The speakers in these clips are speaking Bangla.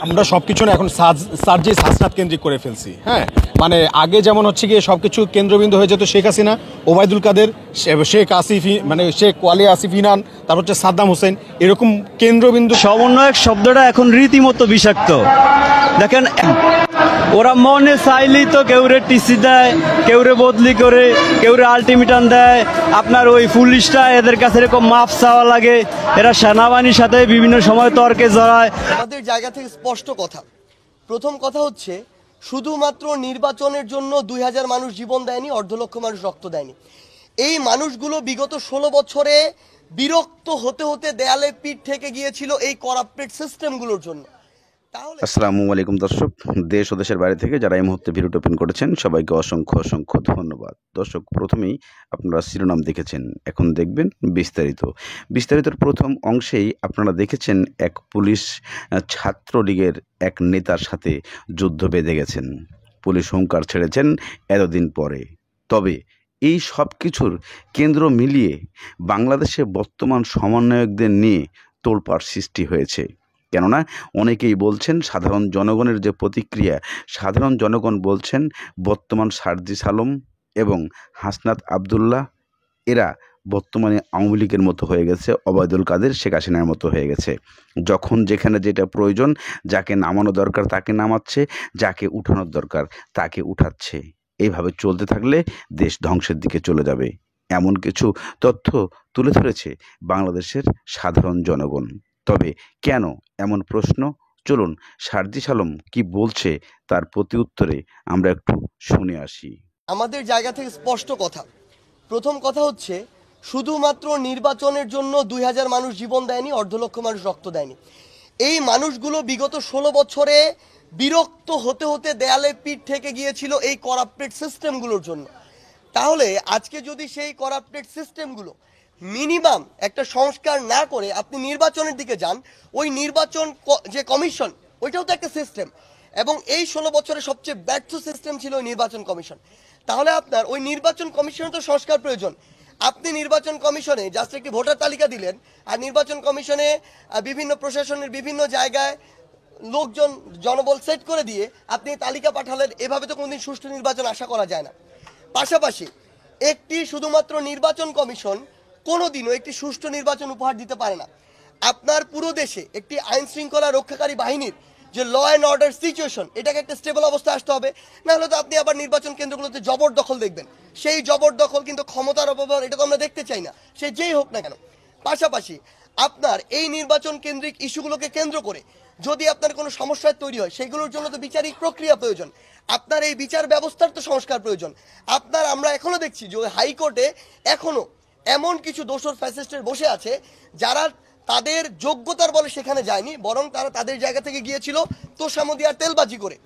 আমরা সবকিছু না এখন সার্জিস হাসনাত কেন্দ্রিক করে ফেলছি। হ্যাঁ, মানে আগে যেমন হচ্ছে গিয়ে সবকিছু কেন্দ্রবিন্দু হয়ে যেত শেখ হাসিনা, ওবায়দুল কাদের, শেখ আসিফ, মানে শেখ ওয়ালি আসিফ ইনান, তারপর হচ্ছে সাদ্দাম হোসেন, এরকম কেন্দ্রবিন্দু। সমন্বয়ক শব্দটা এখন রীতিমতো বিষাক্ত। দেখেন, ওরা মনে চাইলেই তো কেউরে টিসি দেয়, কেউরে বদলি করে, কেউরে আলটিমেটাম দেয়। আপনার ওই পুলিশটা এদের কাছে এরকম মাপ চাওয়া লাগে, এরা সেনাবাহিনীর সাথে বিভিন্ন সময় তর্কে জড়ায়। আমাদের জায়গা থেকে স্পষ্ট কথা, প্রথম কথা হচ্ছে শুধুমাত্র নির্বাচনের জন্য 2000 মানুষ জীবন দেয়নি, 1.5 লক্ষ মানুষ রক্ত দেয়নি। এই মানুষগুলো বিগত 16 বছরে বিরক্ত হতে হতে দেয়ালে পিঠ থেকে গিয়েছিল এই করাপ্টেড সিস্টেমগুলোর জন্য। আসসালামু আলাইকুম দর্শক, দেশ ও দেশের বাইরে থেকে যারা এই মুহূর্তে ভিডিওটি ওপেন করেছেন সবাইকে অসংখ্য অসংখ্য ধন্যবাদ। দর্শক, প্রথমেই আপনারা শিরোনাম দেখেছেন, এখন দেখবেন বিস্তারিতর প্রথম অংশেই আপনারা দেখেছেন এক পুলিশ ছাত্রলীগের এক নেতার সাথে যুদ্ধ বেঁধে গেছেন। পুলিশ হুঙ্কার ছেড়েছেন এতদিন পরে। তবে এই সব কিছুর কেন্দ্র মিলিয়ে বাংলাদেশে বর্তমান সমন্বয়কদের নিয়ে তোলপাড় সৃষ্টি হয়েছে। কেননা অনেকেই বলছেন, সাধারণ জনগণের যে প্রতিক্রিয়া, সাধারণ জনগণ বলছেন বর্তমান সার্জিস আলম এবং হাসনাত আবদুল্লাহ এরা বর্তমানে আওয়ামী লীগের মতো হয়ে গেছে, ওবায়দুল কাদের শেখ হাসিনার মতো হয়ে গেছে। যখন যেখানে যেটা প্রয়োজন, যাকে নামানো দরকার তাকে নামাচ্ছে, যাকে উঠানোর দরকার তাকে উঠাচ্ছে। এইভাবে চলতে থাকলে দেশ ধ্বংসের দিকে চলে যাবে, এমন কিছু তথ্য তুলে ধরেছে বাংলাদেশের সাধারণ জনগণ। তবে কেন এমন প্রশ্ন? চলুন সার্জিস আলম কি বলছে তার প্রতি উত্তরে আমরা একটু শুনে আসি। আমাদের জায়গা থেকে স্পষ্ট কথা, প্রথম কথা হচ্ছে শুধুমাত্র নির্বাচনের জন্য 2000 মানুষ জীবন দেয়নি, 1.5 লক্ষ মানুষ রক্ত দেয়নি। এই মানুষগুলো বিগত 16 বছরে বিরক্ত হতে হতে দেয়ালে পিঠ থেকে গিয়েছিল এই করাপ্টেড সিস্টেমগুলোর জন্য। তাহলে আজকে যদি সেই করাপ্টেড সিস্টেমগুলো মিনিমাম একটা সংস্কার না করে আপনি নির্বাচনের দিকে যান, ওই নির্বাচন যে কমিশন, ওইটাও তো একটা সিস্টেম, এবং এই 16 বছরে সবচেয়ে ব্যর্থ সিস্টেম ছিল ওই নির্বাচন কমিশন। তাহলে আপনার ওই নির্বাচন কমিশনে তো সংস্কার প্রয়োজন। আপনি নির্বাচন কমিশনে জাস্ট একটি ভোটার তালিকা দিলেন, আর নির্বাচন কমিশনে বিভিন্ন প্রশাসনের বিভিন্ন জায়গায় লোকজন জনবল সেট করে দিয়ে আপনি তালিকা পাঠালেন। এভাবে তো কোনোদিন সুষ্ঠু নির্বাচন আশা করা যায় না। পাশাপাশি একটি শুধুমাত্র নির্বাচন কমিশন কোনোদিনও একটি সুষ্ঠু নির্বাচন উপহার দিতে পারে না। আপনার পুরো দেশে একটি আইন শৃঙ্খলা রক্ষাকারী বাহিনীর যে ল অ্যান্ড অর্ডার সিচুয়েশন, এটাকে একটা স্টেবল অবস্থায় আসতে হবে। না হলে তো আপনি আবার নির্বাচন কেন্দ্রগুলোতে জবরদখল দেখবেন। সেই জবরদখল কিন্তু ক্ষমতার অপব্যবহার, এটা তো আমরা দেখতে চাই না, সে যেই হোক না কেন। পাশাপাশি আপনার এই নির্বাচন কেন্দ্রিক ইস্যুগুলোকে কেন্দ্র করে যদি আপনার কোনো সমস্যার তৈরি হয়, সেগুলোর জন্য তো বিচারিক প্রক্রিয়া প্রয়োজন। আপনার এই বিচার ব্যবস্থার তো সংস্কার প্রয়োজন। আমরা এখনো দেখছি যে হাইকোর্টে এখনো এমন কিছু দোষর ফ্যাসিস্টের বসে আছে যারা তাদের যোগ্যতার বলে সেখানে যায়নি, বরং তারা তাদের জায়গা থেকে গিয়েছিল তোষামদি আর তেলবাজি করে,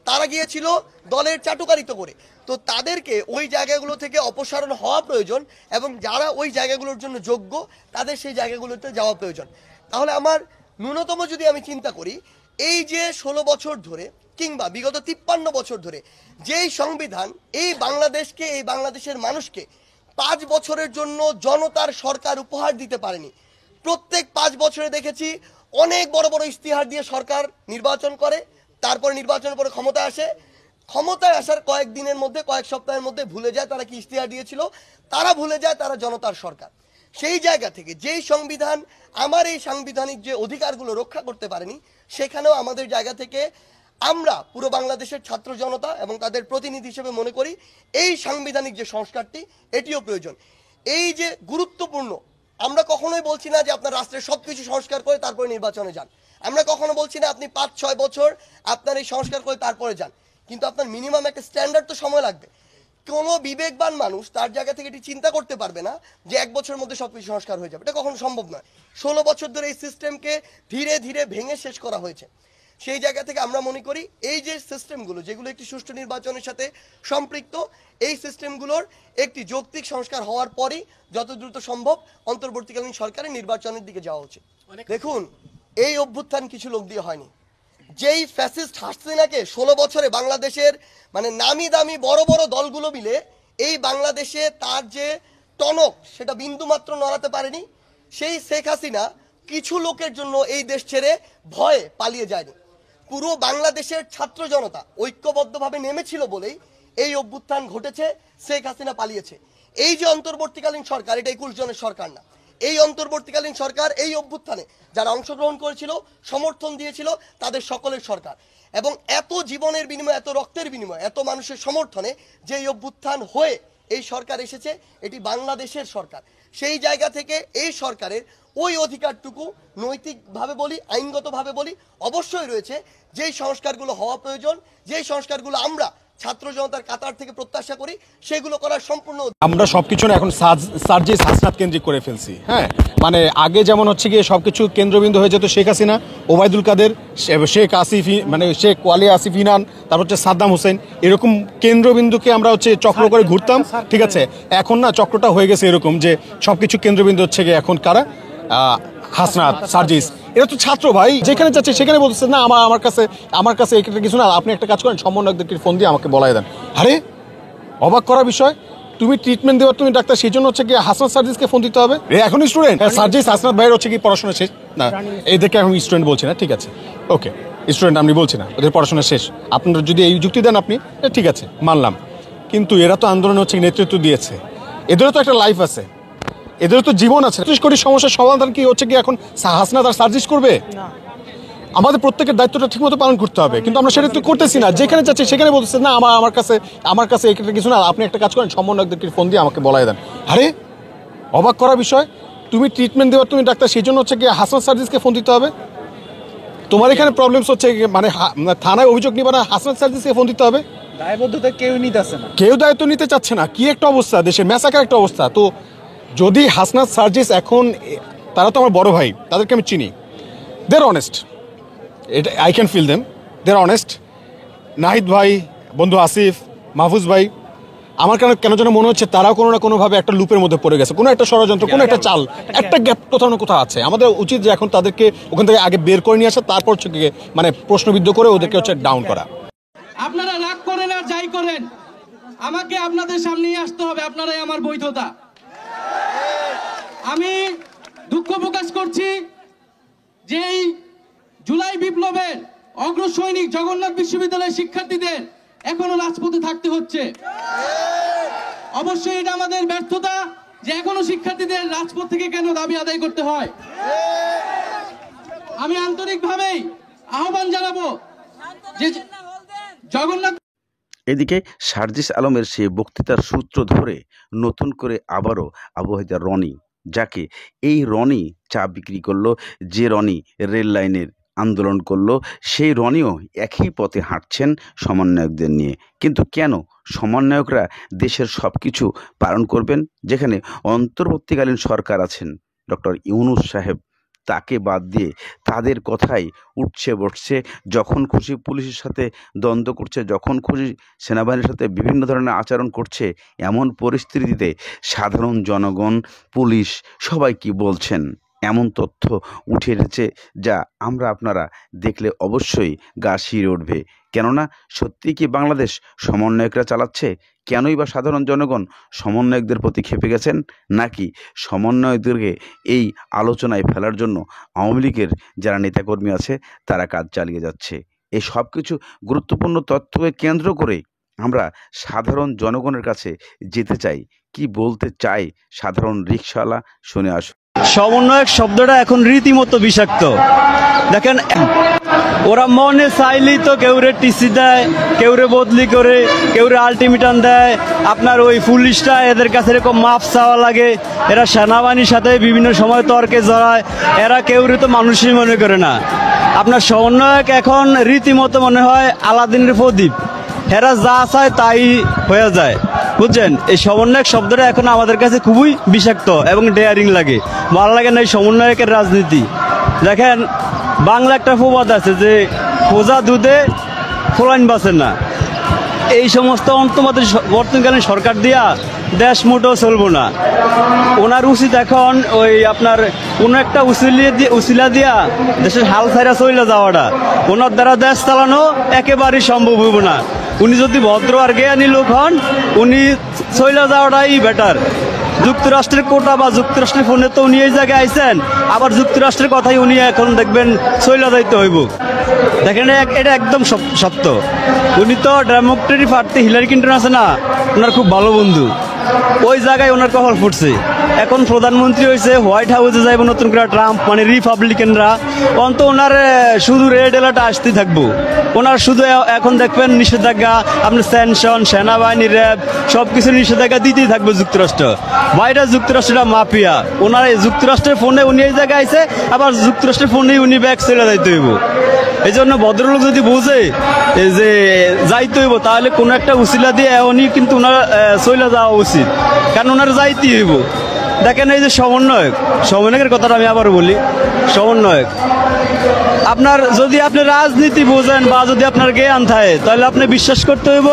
তারা গিয়েছিল দলের চাটুকারিত করে। তো তাদেরকে ওই জায়গাগুলো থেকে অপসারণ হওয়া প্রয়োজন, এবং যারা ওই জায়গাগুলোর জন্য যোগ্য তাদের সেই জায়গাগুলোতে যাওয়া প্রয়োজন। তাহলে আমার ন্যূনতম যদি আমি চিন্তা করি, এই যে 16 বছর ধরে কিংবা বিগত 53 বছর ধরে যেই সংবিধান এই বাংলাদেশকে, এই বাংলাদেশের মানুষকে 5 বছরের জন্য জনতার সরকার উপহার দিতে পারেনি। প্রত্যেক 5 বছরে দেখেছি অনেক বড় বড় ইস্তিহার দিয়ে সরকার নির্বাচন করে, তারপর নির্বাচনের পরে ক্ষমতায় আসে, ক্ষমতায় আসার কয়েক দিনের মধ্যে, কয়েক সপ্তাহের মধ্যে ভুলে যায় তারা কি ইস্তিহার দিয়েছিল, তারা ভুলে যায় তারা জনতার সরকার। সেই জায়গা থেকে যেই সংবিধান আমার এই সাংবিধানিক যে অধিকারগুলো রক্ষা করতে পারেনি, সেখানেও আমাদের জায়গা থেকে আমরা পুরো বাংলাদেশের ছাত্র জনতা এবং তাদের প্রতিনিধি হিসেবে মনে করি এই সাংবিধানিক যে সংস্কারটি, এটিও প্রয়োজন। এই যে গুরুত্বপূর্ণ, আমরা কখনোই বলছি না যে আপনার রাষ্ট্রের সবকিছু সংস্কার করে তারপরে নির্বাচনে যান। আমরা কখনো বলছি না আপনি 5-6 বছর আপনার এই সংস্কার করে তারপরে যান, কিন্তু আপনার মিনিমাম একটা স্ট্যান্ডার্ড তো সময় লাগবে। কোনো বিবেকবান মানুষ তার জায়গা থেকে এটি চিন্তা করতে পারবে না যে 1 বছরের মধ্যে সবকিছু সংস্কার হয়ে যাবে, এটা কখনো সম্ভব নয়। 16 বছর ধরে এই সিস্টেমকে ধীরে ধীরে ভেঙে শেষ করা হয়েছে। সেই জায়গা থেকে আমরা মনে করি এই যে সিস্টেমগুলো, যেগুলো একটি সুষ্ঠু নির্বাচনের সাথে সম্পৃক্ত, এই সিস্টেমগুলোর একটি যৌক্তিক সংস্কার হওয়ার পরই যত দ্রুত সম্ভব অন্তর্বর্তীকালীন সরকারের নির্বাচনের দিকে যাওয়া উচিত। দেখুন, এই অভ্যুত্থান কিছু লোক দিয়ে হয়নি। যেই ফ্যাসিস্ট হাসিনাকে 16 বছরে বাংলাদেশের নামি দামি বড় বড় দলগুলো মিলে এই বাংলাদেশে তার যে টনক সেটা বিন্দুমাত্র নড়াতে পারেনি। সেই শেখ হাসিনা কিছু লোকের জন্য এই দেশ ছেড়ে ভয়ে পালিয়ে যায়নি। পুরো বাংলাদেশের ছাত্র জনতা ঐক্যবদ্ধভাবে নেমেছিল বলেই এই অভ্যুত্থান ঘটেছে, শেখ হাসিনা পালিয়েছে। এই যে অন্তর্বর্তীকালীন সরকার, এটা 21 জনের সরকার না। এই অন্তর্বর্তীকালীন সরকার এই অভ্যুত্থানে যারা অংশগ্রহণ করেছিল, সমর্থন দিয়েছিল, তাদের সকলের সরকার। এবং এত জীবনের বিনিময়ে, এত রক্তের বিনিময়ে, এত মানুষের সমর্থনে যে এই অভ্যুত্থান হয়ে এই সরকার এসেছে, এটি বাংলাদেশের সরকার। সেই জায়গা থেকে এই সরকারের ওই অধিকারটুকু নৈতিকভাবে বলি, আইনগতভাবে বলি, অবশ্যই রয়েছে। যেই সংস্কারগুলো হওয়া প্রয়োজন, যেই সংস্কারগুলো আমরা ছাত্র জনতার কাতার থেকে প্রত্যাশা করি, সেগুলো করার সম্পূর্ণ আমরা সবকিছু না এখন সার্জিস হাসনাত কেন্দ্রিক করে ফেলছি। হ্যাঁ, মানে আগে যেমন হচ্ছে গিয়ে সবকিছু কেন্দ্রবিন্দু হয়ে যেত শেখ হাসিনা, ওবায়দুল কাদের, শেখ আসিফ, মানে শেখ ওয়ালি আসিফ ইনান, তারপর হচ্ছে সাদ্দাম হোসেন, এরকম কেন্দ্রবিন্দুকে আমরা হচ্ছে চক্র করে ঘুরতাম। ঠিক আছে, এখন না চক্রটা হয়ে গেছে এরকম যে সবকিছু কেন্দ্রবিন্দু হচ্ছে গিয়ে এখন কারা, হাসনাত, সার্জিস, এরা তো ছাত্র ভাই, যেখানে যাচ্ছে সেখানে বলতেছে না আমার কাছে এটা কিছু না, আপনি একটা কাজ করেন, সমন্বয়কদেরকে ফোন দিয়ে আমাকে বলাই দেন। আরে অবাক করা বিষয়, তুমি ট্রিটমেন্ট দেওয়ার তুমি ডাক্তার, সেই জন্য হচ্ছে কি হাসনাত সার্জিসকে ফোন দিতে হবে? এখন স্টুডেন্ট সার্জিস হাসনাত ভাইয়ের হচ্ছে কি পড়াশোনা শেষ না, এদেরকে আমি স্টুডেন্ট বলছি না। ঠিক আছে, ওকে, স্টুডেন্ট আমি বলছি না, ওদের পড়াশোনা শেষ। আপনারা যদি এই যুক্তি দেন আপনি, ঠিক আছে, মানলাম। কিন্তু এরা তো আন্দোলনে হচ্ছে নেতৃত্ব দিয়েছে, এদেরও তো একটা লাইফ আছে, এদেরও তো জীবন আছে। 30 কোটি সমস্যার সমাধান কি হচ্ছে কি এখন হাসনাত আর সার্জিস করবে? আমাদের প্রত্যেকের দায়িত্বটা ঠিকমতো পালন করতে হবে, কিন্তু আমরা সেটা তো করতেছি না। যেখানে যাচ্ছে সেখানে বলতেছে না আমার কাছে এটা কিছু না, আপনি একটা কাজ করেন, সমন্বয়কদেরকে ফোন দিয়ে আমাকে বলাই দেন। আরে অবাক করা বিষয়, তুমি ট্রিটমেন্ট দেওয়ার তুমি ডাক্তার, সেই জন্য হচ্ছে কি হাসনাত সার্জিসকে ফোন দিতে হবে? তোমার এখানে প্রবলেমস হচ্ছে মানে থানায় অভিযোগ নিবা না, হাসনাত সার্জিসকে ফোন দিতে হবে? দায়বদ্ধতা কেউ নিতেছে না, কেউ দায়িত্ব নিতে চাচ্ছে না। কি একটা অবস্থা, দেশের ম্যাসাকার একটা অবস্থা। তো যদি হাসনাত সার্জিস এখন, তারা তো আমার বড় ভাই, তাদেরকে আমি চিনি, দেয়ার অনেস্ট, এটা I can feel them, they're honest. Nahid ভাই, বন্ধু আসিফ, মাহফুজ ভাই, আমার কেন যেন মনে হচ্ছে তারাও কোনো না কোনোভাবে একটা লুপের মধ্যে পড়ে গেছে, কোনো একটা ষড়যন্ত্র, কোনো একটা চাল, একটা গ্যাপ কোথাও না কোথাও আছে। আমাদের উচিত যে এখন তাদেরকে ওখান থেকে আগে বের করে নিয়ে আসা, তারপর হচ্ছে মানে প্রশ্নবিদ্ধ করে ওদেরকে হচ্ছে ডাউন করা। আপনারা রাগ করেন আর যাই করেন, আমাকে আপনাদের সামনেই আসতে হবে, আপনারাই আমার বৈধতা। আমি দুঃখ প্রকাশ করছি যে এই জুলাই বিপ্লবের অগ্রসৈনিক জগন্নাথ বিশ্ববিদ্যালয়ের শিক্ষার্থীদের এখনো রাজপথে থাকতে হচ্ছে। অবশ্যই এটা আমাদের ব্যর্থতা যে এখনো শিক্ষার্থীদের রাজপথ থেকে কেন দাবি আদায় করতে হয়। আমি আন্তরিকভাবেই আহ্বান জানাবো যে জগন্নাথ। এদিকে সার্জিস আলমের সেই বক্তৃতার সূত্র ধরে নতুন করে আবারও আবহাওয়া রনি, যাকে এই রনি চা বিক্রি করলো, যে রনি রেল লাইনের আন্দোলন করলো, সেই রনিও একই পথে হাঁটছেন সমন্বয়কদের নিয়ে। কিন্তু কেন সমন্বয়করা দেশের সব কিছু পালন করবেন, যেখানে অন্তর্বর্তীকালীন সরকার আছেন ডক্টর ইউনূস সাহেব, তাকে বাদ দিয়ে তাদের কথাই উঠছে বসছে, যখন খুশি পুলিশের সাথে দ্বন্দ্ব করছে, যখন খুশি সেনাবাহিনীর সাথে বিভিন্ন ধরনের আচরণ করছে। এমন পরিস্থিতিতে সাধারণ জনগণ, পুলিশ সবাই কি বলছেন, এমন তথ্য উঠে এসেছে যা আপনারা দেখলে অবশ্যই গা শিউরে উঠবে। কেননা সত্যি কি বাংলাদেশ সমন্বয়করা চালাচ্ছে? কেনই বা সাধারণ জনগণ সমন্বয়কদের প্রতি ক্ষেপে গেছেন? নাকি সমন্বয়কদেরকে এই আলোচনায় ফেলার জন্য আওয়ামী লীগের যারা নেতাকর্মী আছে তারা কাজ চালিয়ে যাচ্ছে? এই সব কিছু গুরুত্বপূর্ণ তথ্যকে কেন্দ্র করে আমরা সাধারণ জনগণের কাছে যেতে চাই। কি বলতে চাই সাধারণ রিকশাওয়ালা, শুনে আসুন। সমন্বয়ক শব্দটা এখন রীতিমতো বিষাক্ত। দেখেন, ওরা মনে চাইলেই তো কেউরে টিসি দেয়, কেউরে বদলি করে, কেউরে আলটিমেটাম দেয়। আপনার ওই পুলিশটা এদের কাছে এরকম মাপ চাওয়া লাগে, এরা সেনাবাহিনীর সাথে বিভিন্ন সময় তর্কে জড়ায়, এরা কেউরে তো মানুষই মনে করে না। আপনার সমন্বয়ক এখন রীতিমতো মনে হয় আলাদিনের প্রদীপ, এরা যা চায় তাই হয়ে যায়, বুঝছেন? এই সমন্বয়ক শব্দটা এখন আমাদের কাছে খুবই বিষাক্ত এবং ডেয়ারিং লাগে, ভালো লাগে না এই সমন্বয়কের রাজনীতি। দেখেন, বাংলা একটা প্রবাদ আছে যে খোঁজা দুধে ফোলাইন বাঁচে না। এই সমস্ত বর্তমানকালীন সরকার দিয়া দেশ মোটেও চলবো না। ওনার উচিত এখন ওই আপনার কোনো একটা উসিলা দিয়া দেশের হাল ছাইরা চলে যাওয়াটা। ওনার দ্বারা দেশ চালানো একেবারেই সম্ভব হইব না। উনি যদি ভদ্র আর জ্ঞানী লোক হন, উনি চলে যাওয়াটাই বেটার। যুক্তরাষ্ট্রের কোটা বা যুক্তরাষ্ট্রের ফোনে তো উনি এই জায়গায় আইছেন, আবার যুক্তরাষ্ট্রের কথাই উনি এখন দেখবেন চলে যাইতে হইব। দেখেন এটা একদম সত্য। উনি তো ডেমোক্রেটিক প্রার্থী হিলারি ক্লিন্টন আছে না, ওনার খুব ভালো বন্ধু, ওই জায়গায় ওনার কপাল ফুটছে। এখন প্রধানমন্ত্রী হয়েছে, হোয়াইট হাউসে যাইব নতুন করে ট্রাম্প, মানে রিপাবলিকানরা, অন্ত ওনার শুধু রেড অ্যালার্ট আসতে থাকবো। ওনার শুধু এখন দেখবেন নিষেধাজ্ঞা, আপনার স্যাংশন, সেনাবাহিনী, র্যাব সব কিছু নিষেধাজ্ঞা দিতেই থাকবে যুক্তরাষ্ট্র। বাইরে যুক্তরাষ্ট্রটা মাফিয়া, ওনার যুক্তরাষ্ট্রের ফোনে উনি এই জায়গায় আইছে, আবার যুক্তরাষ্ট্রের ফোনেই উনি ব্যাগ ছেড়ে যাইতে হইব। এই জন্য ভদ্রলোক যদি বোঝে যে যাইতে হইব, তাহলে কোনো একটা উসিলা দিয়ে উনি কিন্তু ওনার চলে যাওয়া উচিত, কারণ ওনার যাইতে হইব। দেখেন এই যে সমন্বয়কের কথাটা আমি আবার বলি, সমন্বয়ক আপনার যদি আপনি রাজনীতি বোঝেন বা যদি আপনার জ্ঞান থাকে, তাহলে আপনি বিশ্বাস করতে হইব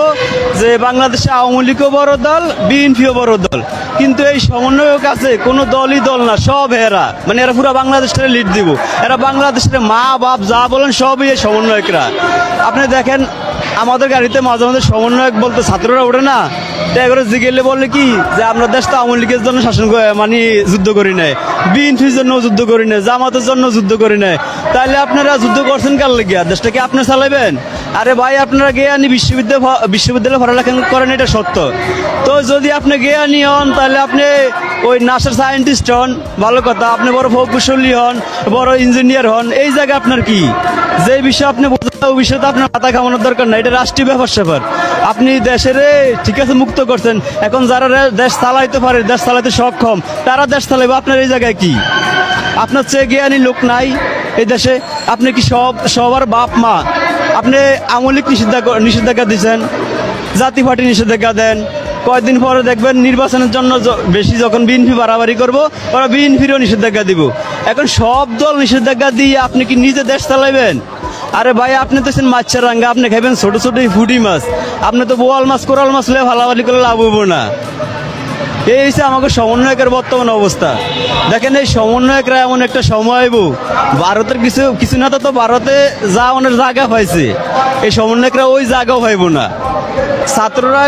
যে বাংলাদেশে আওয়ামী লীগও বড় দল, বিএনপিও বড় দল, কিন্তু এই সমন্বয়ক আছে কোনো দলই দল না, সব এরা, মানে এরা পুরো বাংলাদেশটা লিড দিব। এরা বাংলাদেশের মা বাপ যা বলেন সবই এই সমন্বয়করা। আপনি দেখেন আমাদের গাড়িতে মাঝে মাঝে সমন্বয়ক বলতে ছাত্ররা ওঠে না, এগুলো জিগেলে বলে কি যে আমরা দেশ তো আওয়ামী লীগের জন্য শাসন মানে যুদ্ধ করি নাই, বিএনপির জন্য যুদ্ধ করি নাই, জামাতের জন্য যুদ্ধ করি নাই, তাহলে আপনারা যুদ্ধ করছেন কার লেগিয়া? দেশটা কি আপনি চালাইবেন? আরে ভাই, আপনারা জ্ঞানী বিশ্ববিদ্যালয়ে পড়ালেখা করেন, এটা সত্য। তো যদি আপনি জ্ঞানী হন, তাহলে আপনি ওই নাসার সায়েন্টিস্ট হন, ভালো কথা, আপনি বড় প্রকৌশলী হন, বড় ইঞ্জিনিয়ার হন, এই জায়গায় আপনার কি? যে বিষয় আপনি বোঝেন ওই বিষয়ে তো আপনার মাথা কামানোর দরকার নাই, এটা রাষ্ট্রীয় ব্যাপার। আপনি দেশের ঠিক আছে মুক্ত করছেন, এখন যারা দেশ চালাইতে পারে, দেশ চালাইতে সক্ষম, তারা দেশ চালাইবে। আপনার এই জায়গায় কি? আপনার চেয়ে জ্ঞানী লোক নাই এই দেশে? আপনি কি সবার বাপ মা? আপনি আওয়ামী লীগ নিষেধাজ্ঞা দিচ্ছেন, জাতীয় পার্টি নিষেধাজ্ঞা দেন, কয়েকদিন পরে দেখবেন নির্বাচনের জন্য বেশি যখন বিএনপি বাড়াবাড়ি করবো, ওরা বিএনপিরও নিষেধাজ্ঞা দিব। এখন সব দল নিষেধাজ্ঞা দিয়ে আপনি কি নিজে দেশ চালাইবেন? আরে ভাই, আপনি তো মাছের রাঙ্গা, আপনি খাইবেন ছোট ছোট ফুটি মাছ, আপনি তো বোয়াল মাছ কোরাল মাছ লে ভালাভালি করে লাভ হইব না। এই হচ্ছে আমাকে সমন্বয়কের বর্তমান অবস্থা। দেখেন এই সমন্বয়করা এমন একটা সময় ভারতের কিছু না তো ভারতে যা অনেক জায়গা পাইছে, এই সমন্বয়করা ওই জায়গাও পাইব না। ছাত্ররা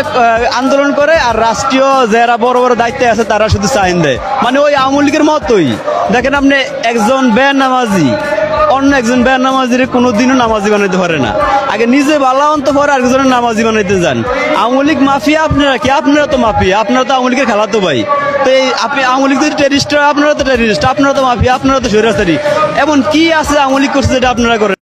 আন্দোলন করে আর রাষ্ট্রীয় যারা বড় বড় দায়িত্বে আছে তারা শুধু সাইন দেয়, মানে ওই আওয়ামী লীগের মতোই। দেখেন আপনি একজন বেনামাজি অন্য একজন বেনামাজির কোনোদিনও নামাজি বানাইতে পারে না, আগে নিজে ভালো অন্ত পরে আরেকজনের নামাজি বানাইতে যান। আওয়ামী লীগ মাফিয়া আপনারা কি? আপনারা তো মাফিয়া, আপনারা তো আওয়ামী লীগের খেলাতো ভাই। তো এই আপনি আওয়ামী লীগ যদি টেরিস্ট, আপনারা তো টেরিস্ট, আপনারা তো মাফিয়া, আপনারা তো স্বৈরাচারী। এমন কি আছে আওয়ামী লীগ করছে যেটা আপনারা করেন?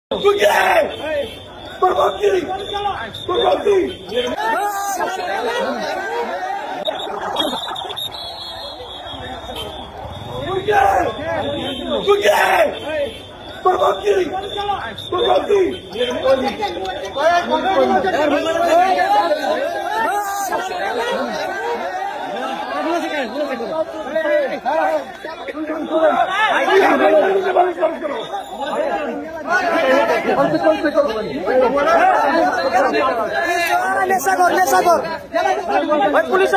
পুলিশ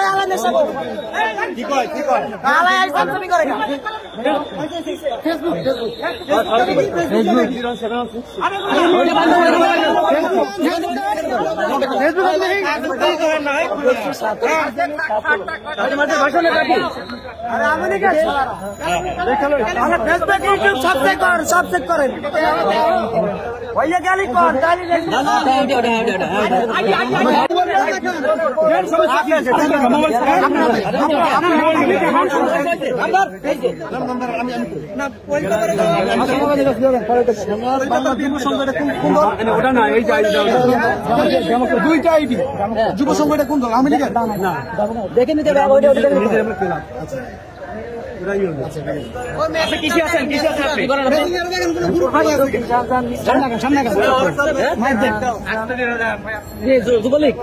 সব চেক করেন भैया गाली कौन गाली দুইটা আইডি যুব সংগঠন কোন দল? আমি দেখে নিতে কিসে আছেন যুবলীগ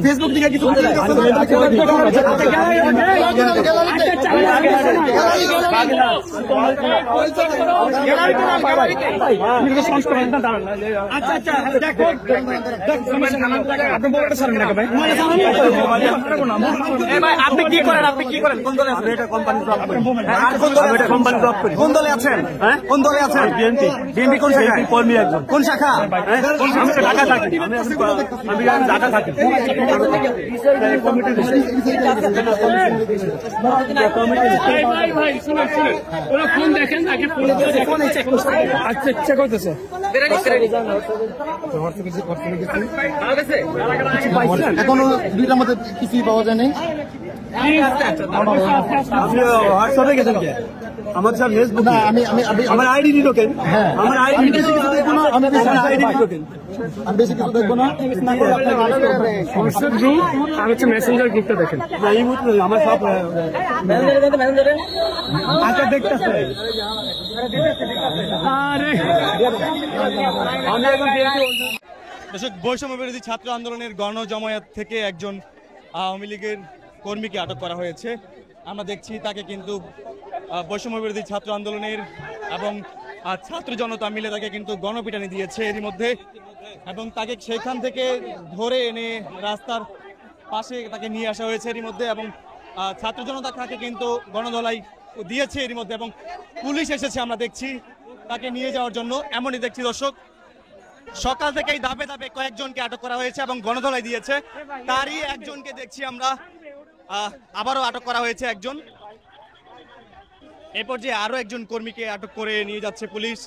ফেসবুক দিকে কিছু আপনি কি করেন? আপনি কি করেন? কোন দলে আছেন? কোন দলে আছেন? কোন দলে আছেন? বিএনপি। বিএনপি কোন শাখা? কর্মী একজন। কোন শাখা? এখনো দুইটার মধ্যে কিছুই পাওয়া যায়নি। হোয়াটসঅ্যাপে গেছেন কে? আমার সব ফেসবুক না, আমি আমার আইডি দিল কেন? আমার আইডি বেশি কিছু দেখবো না, আমি বেশি কিছু দেখবো না। আর হচ্ছে মেসেঞ্জার গ্রুপটা দেখেন। এই মুহূর্তে আমার সব আচ্ছা দেখতেছে। দর্শক, বৈষম্য বিরোধী ছাত্র আন্দোলনের গণজমায়েত থেকে একজন আওয়ামী লীগের কর্মীকে আটক করা হয়েছে। আমরা দেখছি তাকে কিন্তু বৈষম্য বিরোধী ছাত্র আন্দোলনের এবং ছাত্র জনতা মিলে তাকে কিন্তু গণপিটানি দিয়েছে এরই মধ্যে, এবং তাকে সেখান থেকে ধরে এনে রাস্তার পাশে তাকে নিয়ে আসা হয়েছে এরই মধ্যে, এবং ছাত্র জনতা তাকে কিন্তু গণধলাই দিয়েছে এরই মধ্যে, এবং পুলিশ এসেছে আমরা দেখছি তাকে নিয়ে যাওয়ার জন্য। এমনই দেখছি দর্শক, সকাল থেকেই ধাপে ধাপে কয়েকজনকে আটক করা হয়েছে এবং গণধলাই দিয়েছে। তারই একজনকে দেখছি আমরা আবারও আটক করা হয়েছে একজন। এরপর যে আরো একজন কর্মীকে আটক করে নিয়ে যাচ্ছে পুলিশ।